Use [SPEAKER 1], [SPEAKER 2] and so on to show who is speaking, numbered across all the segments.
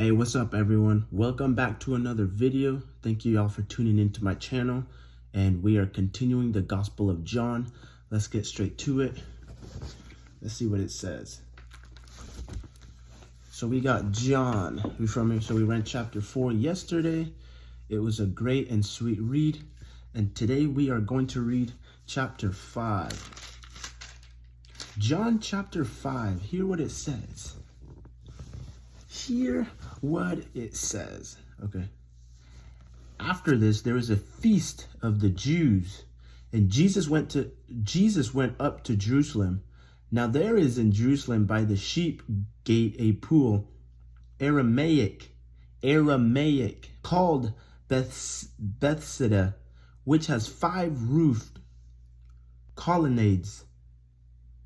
[SPEAKER 1] Hey, what's up everyone? Welcome back to another video. Thank you all for tuning into my channel, and we are continuing the Gospel of John. Let's get straight to it. Let's see what it says. So we got John. So we read chapter 4 yesterday. It was a great and sweet read, and today we are going to read chapter 5. John chapter 5. Hear what it says. Hear what it says. Okay. After this, there was a feast of the Jews, and Jesus went up to Jerusalem. Now there is in Jerusalem by the sheep gate a pool, Aramaic, called Bethesda, which has 5 roofed colonnades.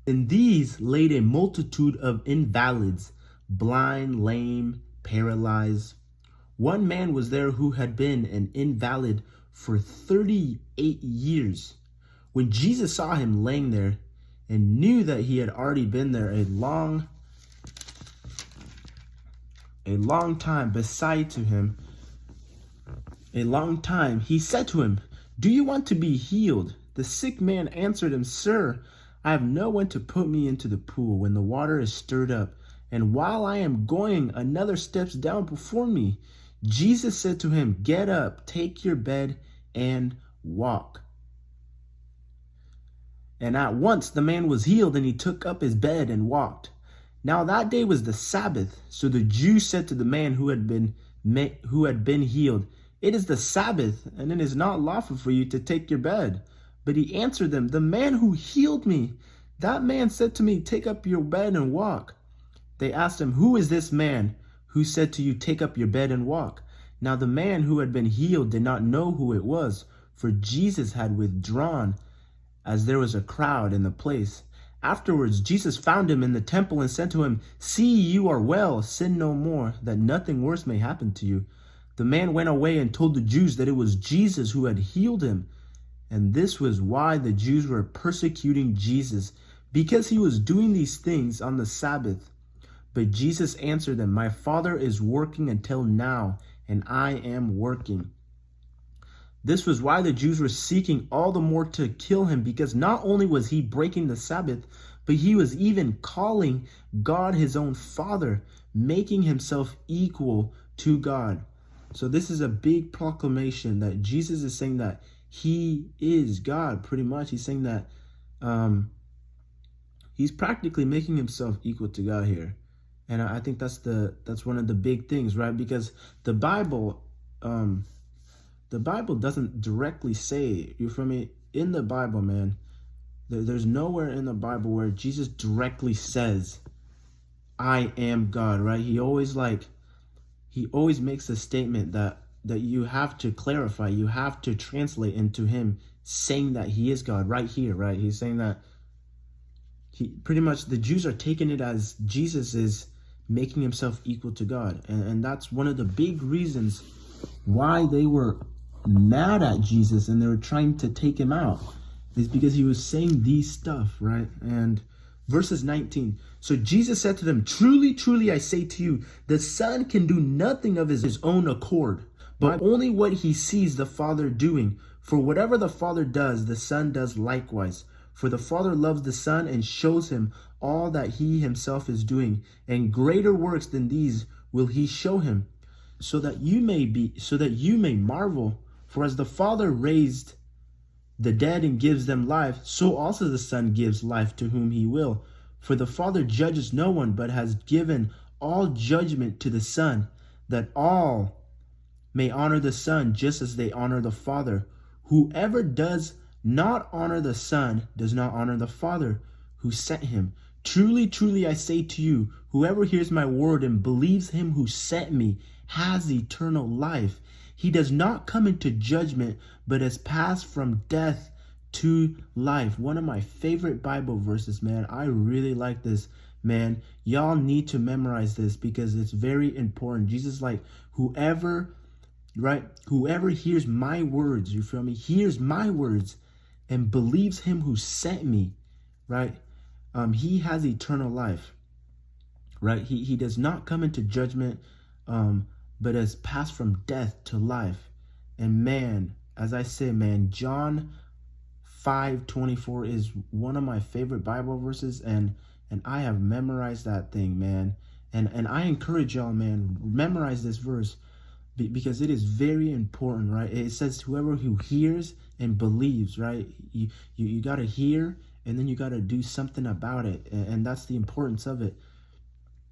[SPEAKER 1] In these laid a multitude of invalids, blind, lame, paralyzed. One man was there who had been an invalid for 38 years. When Jesus saw him laying there and knew that he had already been there a long time, he said to him, "Do you want to be healed?" The sick man answered him, "Sir, I have no one to put me into the pool when the water is stirred up, and while I am going, another steps down before me." Jesus said to him, "Get up, take your bed, and walk." And at once the man was healed, and he took up his bed and walked. Now that day was the Sabbath. So the Jews said to the man who had been healed, "It is the Sabbath, and it is not lawful for you to take your bed." But he answered them, "The man who healed me, that man said to me, 'Take up your bed and walk.'" They asked him, "Who is this man who said to you, 'Take up your bed and walk'?" Now the man who had been healed did not know who it was, for Jesus had withdrawn, as there was a crowd in the place. Afterwards, Jesus found him in the temple and said to him, "See, you are well. Sin no more, that nothing worse may happen to you." The man went away and told the Jews that it was Jesus who had healed him. And this was why the Jews were persecuting Jesus, because he was doing these things on the Sabbath. But Jesus answered them, "My Father is working until now, and I am working." This was why the Jews were seeking all the more to kill him, because not only was he breaking the Sabbath, but he was even calling God his own Father, making himself equal to God. So this is a big proclamation that Jesus is saying that he is God, pretty much. He's saying that he's practically making himself equal to God here. And I think that's one of the big things, right? Because the Bible doesn't directly say, you feel me? In the Bible, man, there's nowhere in the Bible where Jesus directly says, "I am God," right? He always makes a statement that you have to clarify, you have to translate into him saying that he is God right here, right? He's saying that pretty much the Jews are taking it as Jesus is making himself equal to God. And that's one of the big reasons why they were mad at Jesus and they were trying to take him out, is because he was saying these stuff, right? And verses 19. So Jesus said to them, "Truly, truly, I say to you, the Son can do nothing of his own accord, but only what he sees the Father doing. For whatever the Father does, the Son does likewise. For the Father loves the Son and shows him all that he himself is doing, and greater works than these will he show him, so that you may marvel. For as the Father raised the dead and gives them life, so also the Son gives life to whom he will. For the Father judges no one, but has given all judgment to the Son, that all may honor the Son just as they honor the Father. Whoever does not honor the Son does not honor the Father who sent him. Truly, truly, I say to you, whoever hears my word and believes him who sent me has eternal life. He does not come into judgment, but has passed from death to life." One of my favorite Bible verses, man. I really like this, man. Y'all need to memorize this because it's very important. Jesus, like, whoever hears my words, you feel me? Hears my words and believes him who sent me, right? He has eternal life, right? He does not come into judgment, but has passed from death to life. And man, as I say, man, John 5:24 is one of my favorite Bible verses, and I have memorized that thing, man. And I encourage y'all, man, memorize this verse because it is very important, right? It says whoever who hears and believes, right? You got to hear, and then you got to do something about it, and that's the importance of it.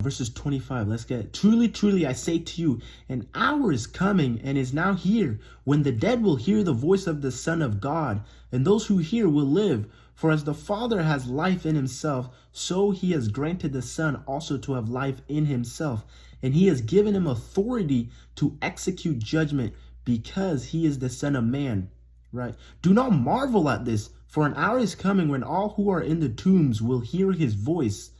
[SPEAKER 1] Verses 25, let's get it. Truly, truly, I say to you, an hour is coming and is now here when the dead will hear the voice of the Son of God, and those who hear will live. For as the Father has life in himself, so he has granted the Son also to have life in himself. And he has given him authority to execute judgment because he is the Son of Man. Right? Do not marvel at this, for an hour is coming when all who are in the tombs will hear his voice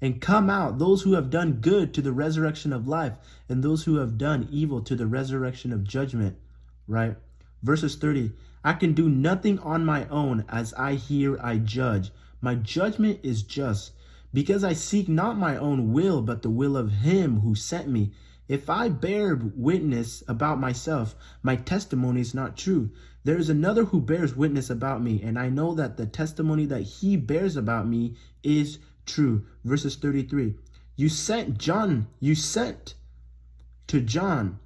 [SPEAKER 1] and come out, those who have done good to the resurrection of life, and those who have done evil to the resurrection of judgment. Right? Verses 30, I can do nothing on my own. As I hear, I judge. My judgment is just, because I seek not my own will, but the will of him who sent me. If I bear witness about myself, my testimony is not true. There is another who bears witness about me, and I know that the testimony that he bears about me is true. Verses 33, you sent to John,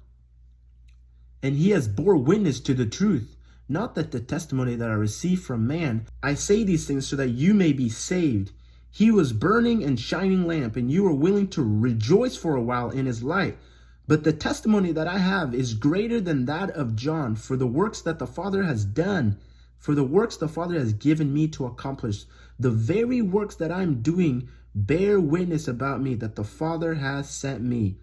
[SPEAKER 1] and he has bore witness to the truth. Not that the testimony that I received from man. I say these things so that you may be saved. He was burning and shining lamp, and you were willing to rejoice for a while in his light. But the testimony that I have is greater than that of John, for the works that the Father has done, for the works the Father has given me to accomplish, the very works that I am doing bear witness about me that the Father has sent me.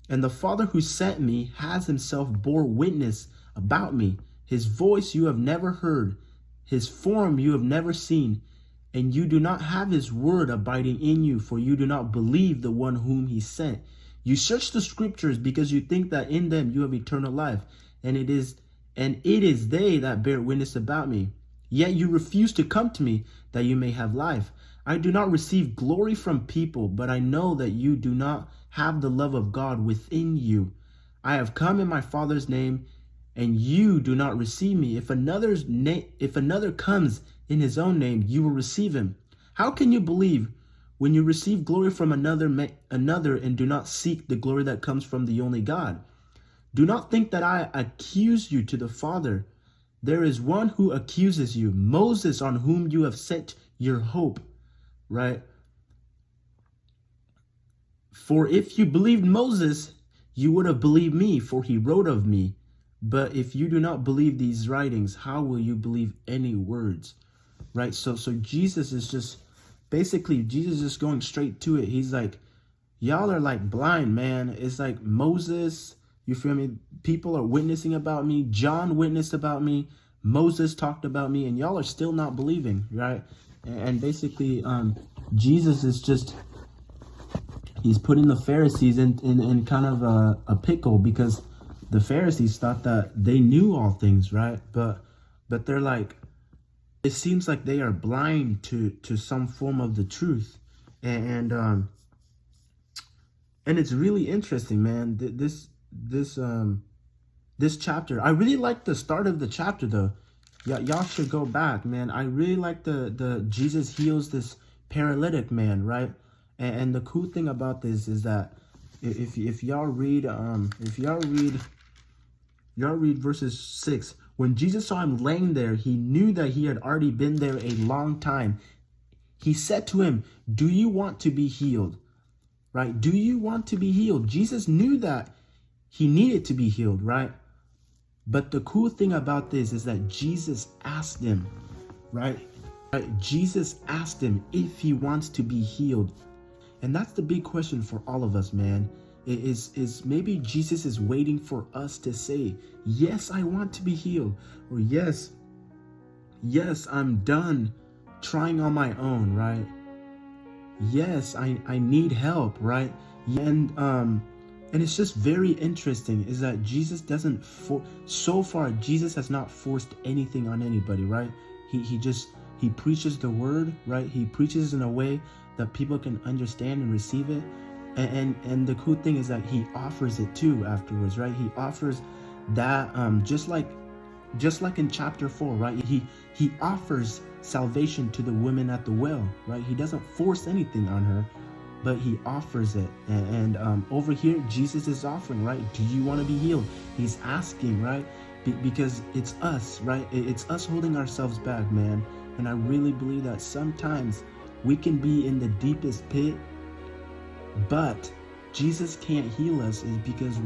[SPEAKER 1] And the Father who sent me has himself bore witness about me. His voice you have never heard, his form you have never seen, and you do not have his word abiding in you, for you do not believe the one whom he sent. You search the scriptures because you think that in them you have eternal life, and it is they that bear witness about me. Yet you refuse to come to me that you may have life. I do not receive glory from people, but I know that you do not have the love of God within you. I have come in my Father's name, and you do not receive me. If another comes in his own name, you will receive him. How can you believe when you receive glory from another and do not seek the glory that comes from the only God? Do not think that I accuse you to the Father. There is one who accuses you, Moses, on whom you have set your hope. Right? For if you believed Moses, you would have believed me, for he wrote of me. But if you do not believe these writings, how will you believe any words? Right? So Jesus is just, basically, Jesus is going straight to it. He's like, y'all are like blind, man. It's like Moses, you feel me? People are witnessing about me. John witnessed about me. Moses talked about me, and y'all are still not believing, right? And basically, Jesus is just, he's putting the Pharisees in kind of a pickle, because the Pharisees thought that they knew all things, right? But they're like, it seems like they are blind to some form of the truth. And it's really interesting, man. This chapter, I really like the start of the chapter, though. Y'all should go back, man. I really like the Jesus heals this paralytic man, right? And the cool thing about this is that if y'all read verses 6, when Jesus saw him laying there, he knew that he had already been there a long time. He said to him, "Do you want to be healed?" Right? Do you want to be healed? Jesus knew that he needed to be healed, right? But the cool thing about this is that Jesus asked him, right? Jesus asked him if he wants to be healed. And that's the big question for all of us, man. Is maybe Jesus is waiting for us to say, yes, I want to be healed. Or yes, I'm done trying on my own, right? Yes, I need help, right? And it's just very interesting is that Jesus doesn't, so far, Jesus has not forced anything on anybody, right? He preaches the word, right? He preaches in a way that people can understand and receive it. And the cool thing is that he offers it too afterwards, right? He offers that just like in chapter 4, right? He offers salvation to the woman at the well, right? He doesn't force anything on her, but he offers it. And over here, Jesus is offering, right? Do you want to be healed? He's asking, right? Because it's us, right? It's us holding ourselves back, man. And I really believe that sometimes we can be in the deepest pit, but Jesus can't heal us is because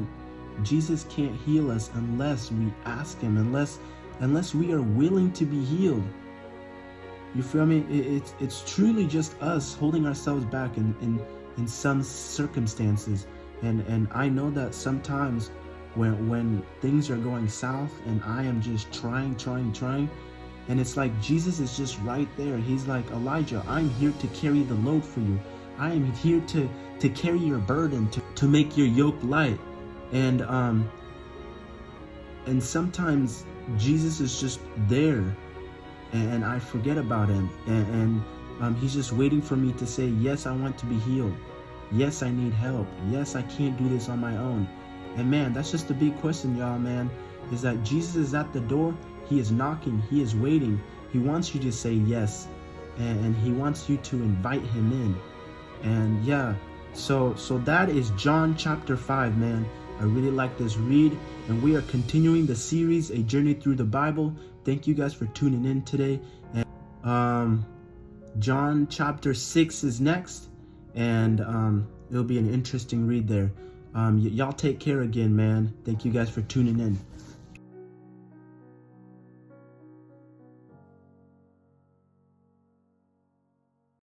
[SPEAKER 1] Jesus can't heal us unless we ask him, unless we are willing to be healed. You feel me? It's truly just us holding ourselves back in some circumstances. And I know that sometimes when things are going south and I am just trying, and it's like Jesus is just right there. He's like, Elijah, I'm here to carry the load for you. I am here to carry your burden, to make your yoke light. And sometimes Jesus is just there and I forget about him, and he's just waiting for me to say, yes, I want to be healed. Yes, I need help. Yes, I can't do this on my own. And man, that's just the big question, y'all, man, is that Jesus is at the door. He is knocking. He is waiting. He wants you to say yes, and he wants you to invite him in. And yeah, so that is John chapter 5, man. I really like this read, and we are continuing the series, A Journey Through the Bible. Thank you guys for tuning in today. And John chapter 6 is next, and it'll be an interesting read there. Y'all take care again, man. Thank you guys for tuning in.